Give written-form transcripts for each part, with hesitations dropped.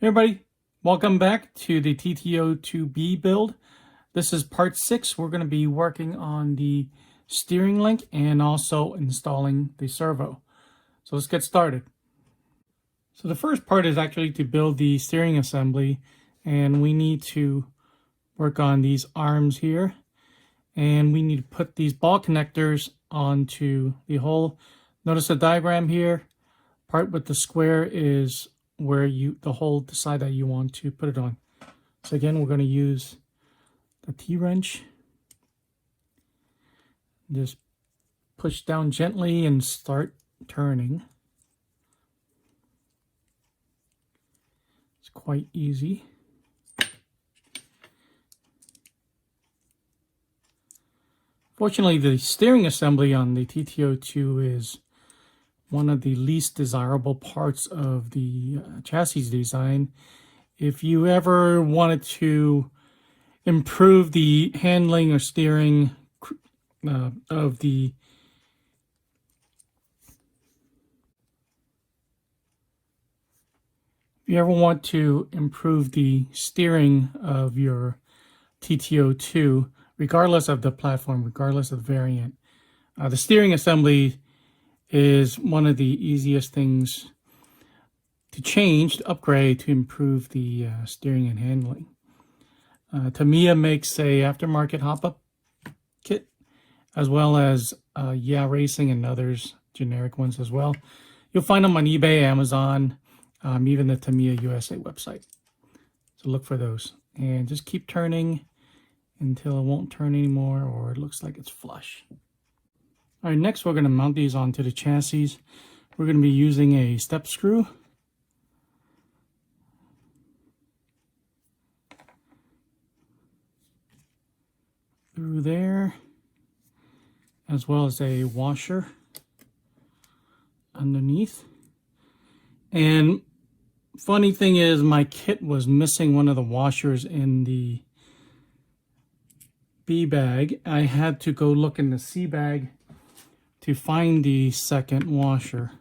Hey everybody, welcome back to the TT-02B build. This is part 6. We're going to be working on the steering link and also installing the servo. So let's get started. So the first part is actually to build the steering assembly, and we need to work on these arms here, and we need to put these ball connectors onto the hole. Notice the diagram here. Part with the square is where the hole, the side that you want to put it on. So again, we're going to use the T-wrench. Just push down gently and start turning. It's quite easy. Fortunately, the steering assembly on the TT-02 is one of the least desirable parts of the chassis design. If you ever wanted to improve the handling or steering of the if you ever want to improve the steering of your TT-02, regardless of the platform, regardless of the variant, the steering assembly is one of the easiest things to change, to upgrade, to improve the steering and handling. Tamiya makes a aftermarket hop-up kit, as well as Yeah Racing and others, generic ones as well. You'll find them on eBay, Amazon, even the Tamiya USA website. So look for those. And just keep turning until it won't turn anymore or it looks like it's flush. All right, next we're going to mount these onto the chassis. We're going to be using a step screw. Through there, as well as a washer underneath. And funny thing is, my kit was missing one of the washers in the B bag. I had to go look in the C bag to find the second washer.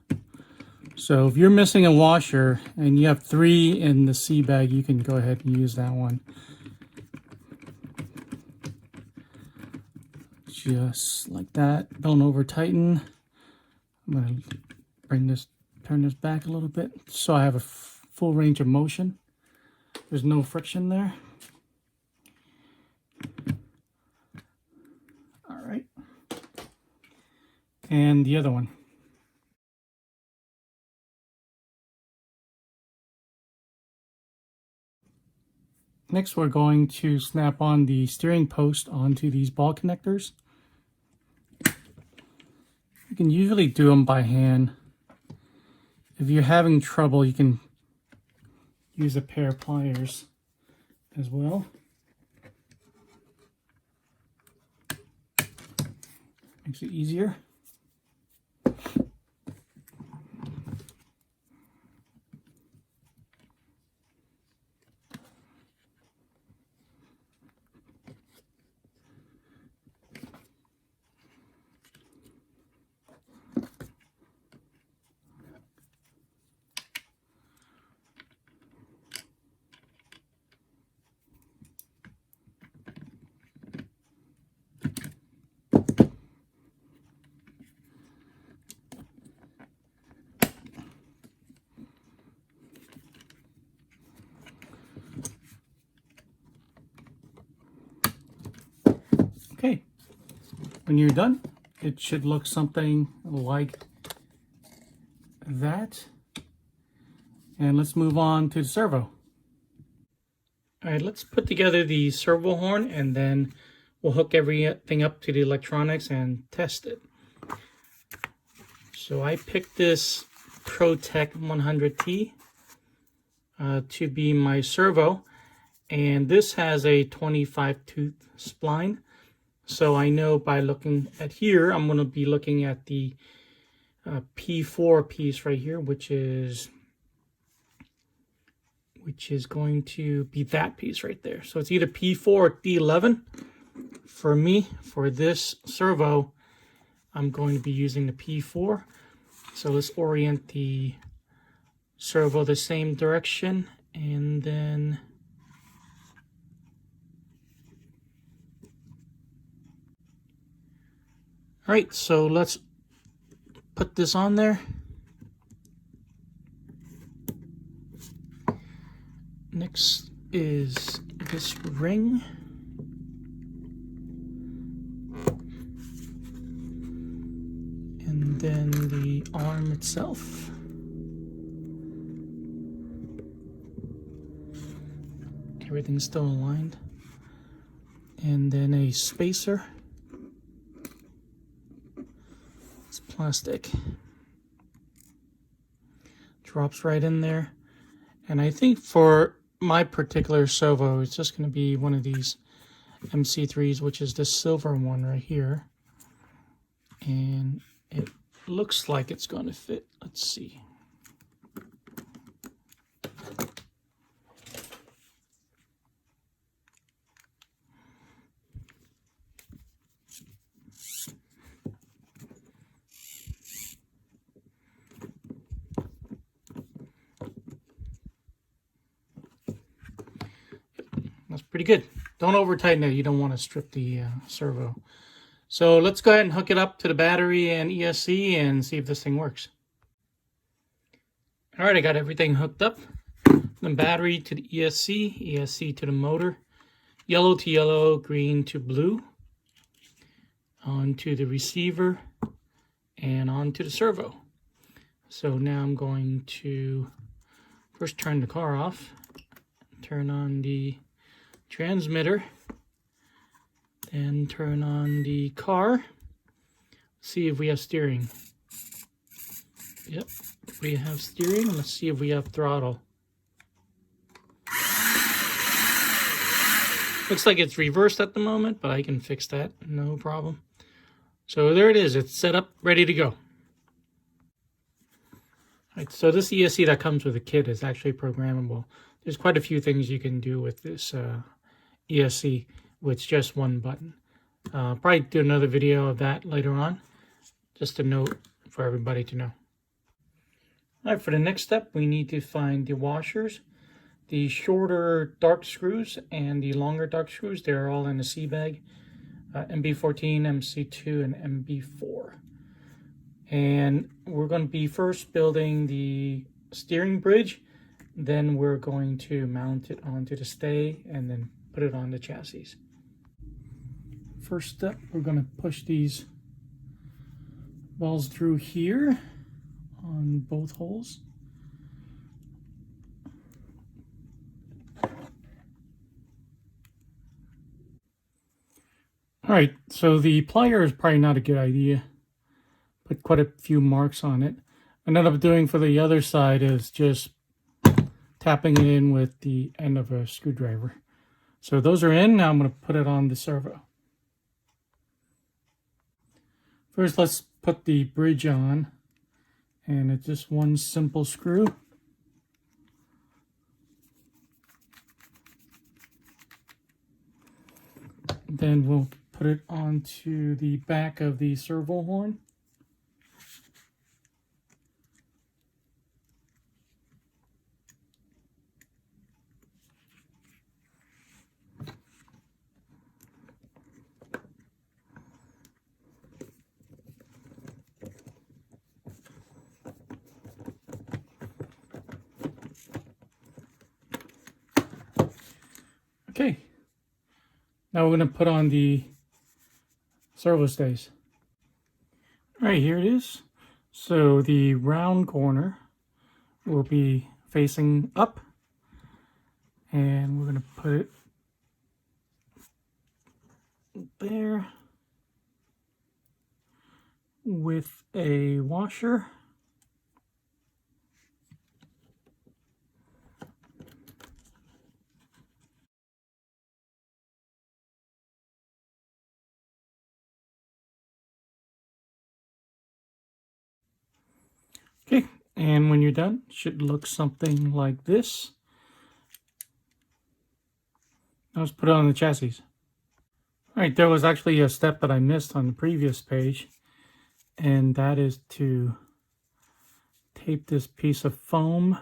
So if you're missing a washer and you have 3 in the C bag, you can go ahead and use that one. Just like that. Don't over tighten. I'm going to turn this back a little bit so I have a full range of motion. There's no friction there. All right. And the other one. Next, we're going to snap on the steering post onto these ball connectors. You can usually do them by hand. If you're having trouble, you can use a pair of pliers as well. Makes it easier. Okay, when you're done, it should look something like that. And let's move on to the servo. All right, let's put together the servo horn and then we'll hook everything up to the electronics and test it. So I picked this ProTech 100T to be my servo, and this has a 25 tooth spline. So I know by looking at here, I'm going to be looking at the P4 piece right here, which is going to be that piece right there. So it's either P4 or D11. For me, for this servo, I'm going to be using the P4. So let's orient the servo the same direction And then all right, so let's put this on there. Next is this ring. And then the arm itself. Everything's still aligned. And then a spacer. It's plastic. Drops right in there. And I think for my particular servo, it's just going to be one of these MC3s, which is this silver one right here. And it looks like it's going to fit. Let's see. That's pretty good. Don't over tighten it. You don't want to strip the servo. So let's go ahead and hook it up to the battery and ESC and see if this thing works. All right, I got everything hooked up. The battery to the ESC, ESC to the motor, yellow to yellow, green to blue, onto the receiver, and onto the servo. So now I'm going to first turn the car off, turn on the transmitter, then turn on the car, see if we have steering. Yep, we have steering. Let's see if we have throttle. Looks like it's reversed at the moment, but I can fix that, no problem. So there it is, it's set up, ready to go. All right, so this ESC that comes with the kit is actually programmable. There's quite a few things you can do with this ESC with just one button. Probably do another video of that later on. Just a note for everybody to know. All right, for the next step, we need to find the washers. The shorter dark screws and the longer dark screws, they're all in the C bag. MB14, MC2, and MB4. And we're going to be first building the steering bridge. Then we're going to mount it onto the stay and then put it on the chassis. First step, we're going to push these balls through here on both holes. All right, so the plier is probably not a good idea. Put quite a few marks on it. What I ended up doing for the other side is just tapping it in with the end of a screwdriver. So those are in. Now I'm going to put it on the servo. First, let's put the bridge on. And it's just one simple screw. Then we'll put it onto the back of the servo horn. Okay, now we're going to put on the servo stays. All right, here it is. So the round corner will be facing up, and we're going to put it there with a washer. Okay, and when you're done, it should look something like this. Now let's put it on the chassis. All right, there was actually a step that I missed on the previous page, and that is to tape this piece of foam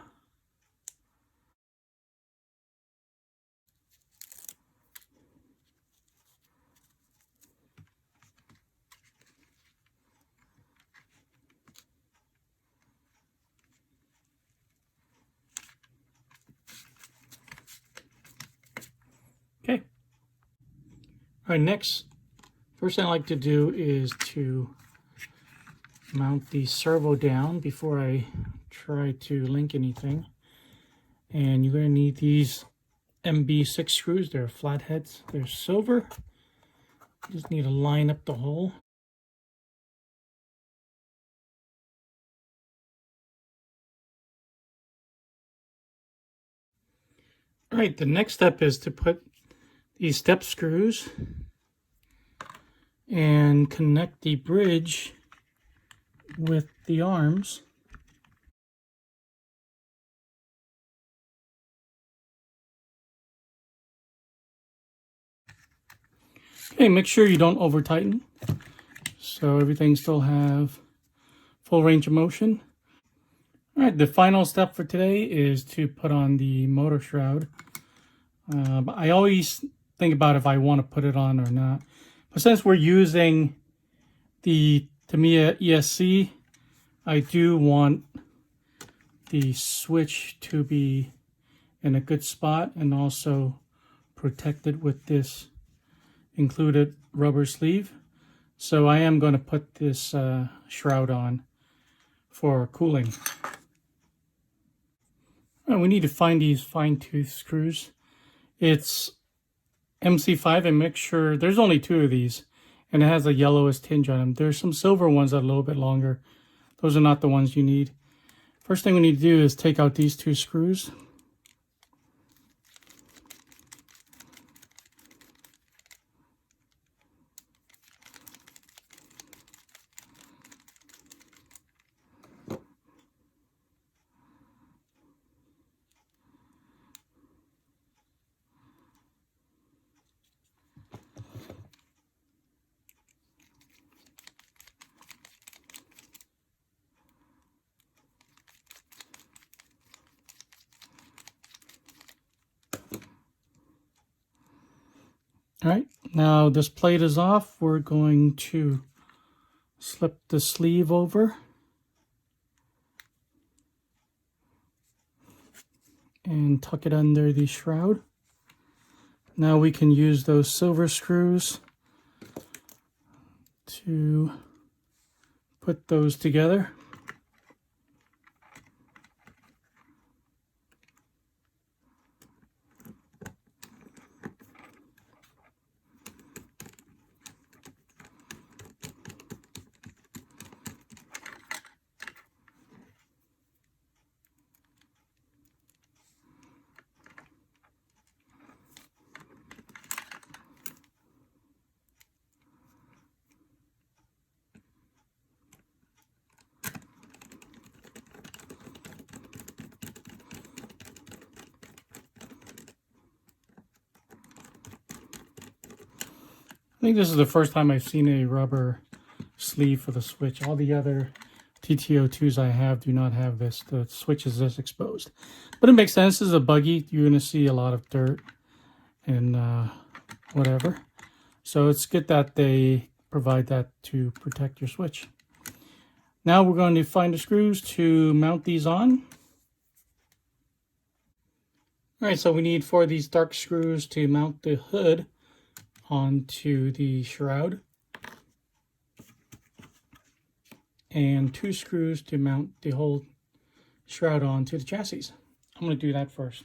All right, next, first thing I like to do is to mount the servo down before I try to link anything. And you're going to need these MB6 screws. They're flatheads. They're silver. Just need to line up the hole. All right, the next step is to put these step screws and connect the bridge with the arms. Okay, make sure you don't over tighten, so everything still have full range of motion. All right, the final step for today is to put on the motor shroud. I always think about if I want to put it on or not. But since we're using the Tamiya ESC, I do want the switch to be in a good spot and also protected with this included rubber sleeve. So I am going to put this shroud on for cooling. Well, we need to find these fine-tooth screws. It's MC5, and make sure there's only 2 of these, and it has a yellowish tinge on them. There's some silver ones that are a little bit longer. Those are not the ones you need. First thing we need to do is take out these 2 screws. All right, now this plate is off. We're going to slip the sleeve over and tuck it under the shroud. Now we can use those silver screws to put those together. I think this is the first time I've seen a rubber sleeve for the switch. All the other TT-02s I have do not have this. The switch is just exposed. But it makes sense. This is a Buggy. You're going to see a lot of dirt and whatever. So it's good that they provide that to protect your switch. Now we're going to find the screws to mount these on. All right, so we need 4 of these dark screws to mount the hood onto the shroud, and 2 screws to mount the whole shroud onto the chassis. I'm going to do that first.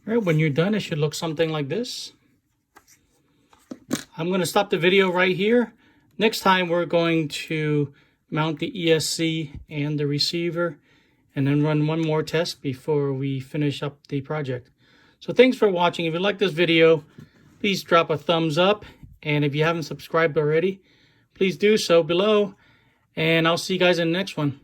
All right, when you're done, it should look something like this. I'm going to stop the video right here. Next time, we're going to mount the ESC and the receiver, and then run one more test before we finish up the project. So thanks for watching. If you like this video, please drop a thumbs up. And if you haven't subscribed already, please do so below. And I'll see you guys in the next one.